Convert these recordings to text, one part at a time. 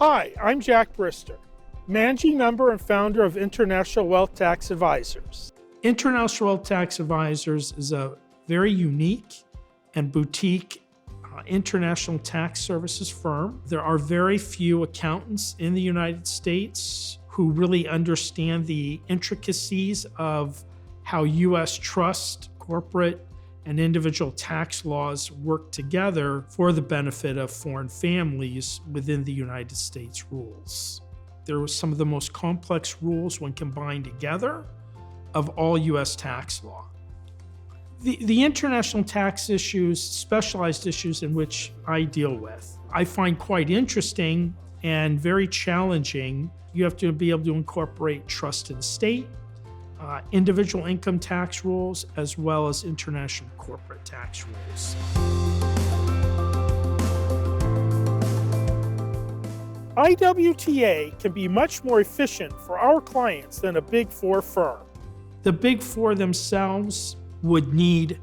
Hi, I'm Jack Brister, Managing Member and Founder of International Wealth Tax Advisors. International Wealth Tax Advisors is a very unique and boutique international tax services firm. There are very few accountants in the United States who really understand the intricacies of how U.S. trust, corporate, and individual tax laws work together for the benefit of foreign families within the United States rules. There were some of the most complex rules when combined together of all U.S. tax law. The international tax issues, specialized issues in which I deal with, I find quite interesting and very challenging. You have to be able to incorporate trust and estate, individual income tax rules, as well as international corporate tax rules. IWTA can be much more efficient for our clients than a Big Four firm. The Big Four themselves would need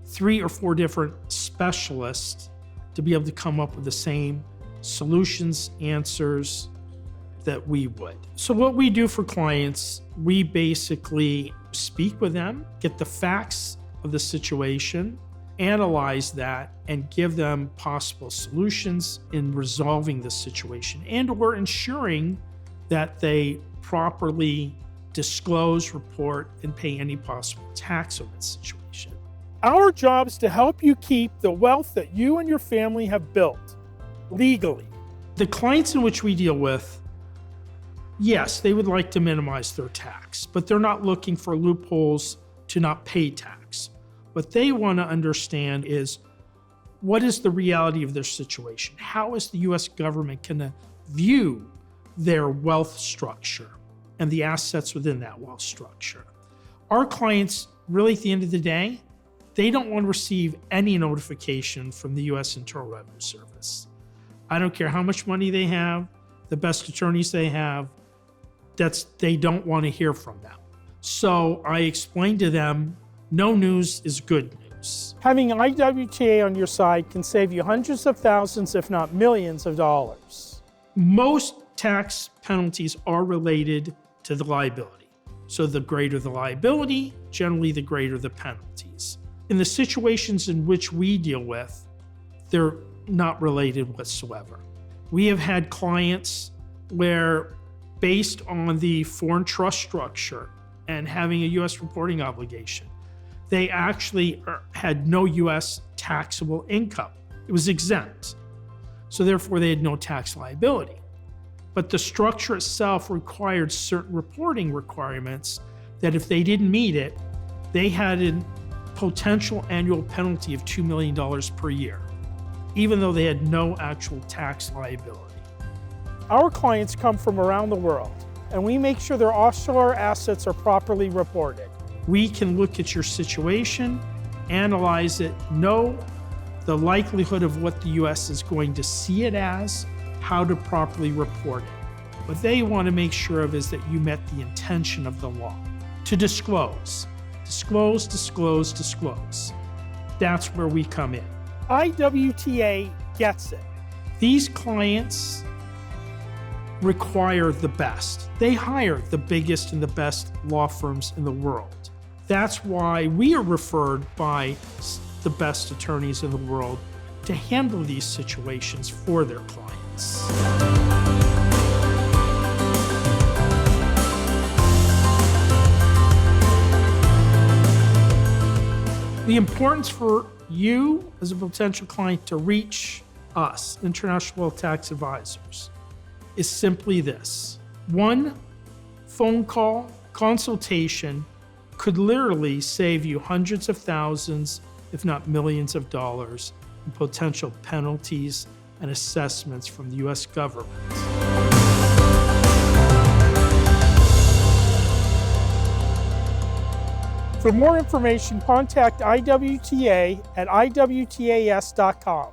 3 or 4 different specialists to be able to come up with the same solutions, answers that we would. So what we do for clients, we basically speak with them, get the facts of the situation, analyze that, and give them possible solutions in resolving the situation, and or ensuring that they properly disclose, report, and pay any possible tax on that situation. Our job is to help you keep the wealth that you and your family have built legally. The clients in which we deal with, yes, they would like to minimize their tax, but they're not looking for loopholes to not pay tax. What they want to understand is, what is the reality of their situation? How is the U.S. government going to view their wealth structure and the assets within that wealth structure? Our clients, really at the end of the day, they don't want to receive any notification from the U.S. Internal Revenue Service. I don't care how much money they have, the best attorneys they have, they don't want to hear from them. So I explained to them, no news is good news. Having IWTA on your side can save you hundreds of thousands, if not millions of dollars. Most tax penalties are related to the liability. So the greater the liability, generally the greater the penalties. In the situations in which we deal with, they're not related whatsoever. We have had clients where, based on the foreign trust structure and having a U.S. reporting obligation, they actually had no U.S. taxable income. It was exempt. So therefore they had no tax liability. But the structure itself required certain reporting requirements that if they didn't meet it, they had a potential annual penalty of $2 million per year, even though they had no actual tax liability. Our clients come from around the world, and we make sure their offshore assets are properly reported. We can look at your situation, analyze it, know the likelihood of what the U.S. is going to see it as, how to properly report it. What they want to make sure of is that you met the intention of the law. To disclose. Disclose, disclose, disclose. That's where we come in. IWTA gets it. These clients require the best. They hire the biggest and the best law firms in the world. That's why we are referred by the best attorneys in the world to handle these situations for their clients. The importance for you as a potential client to reach us, International Wealth Tax Advisors, is simply this. One phone call, consultation could literally save you hundreds of thousands, if not millions of dollars in potential penalties and assessments from the U.S. government. For more information, contact IWTA at iwtas.com.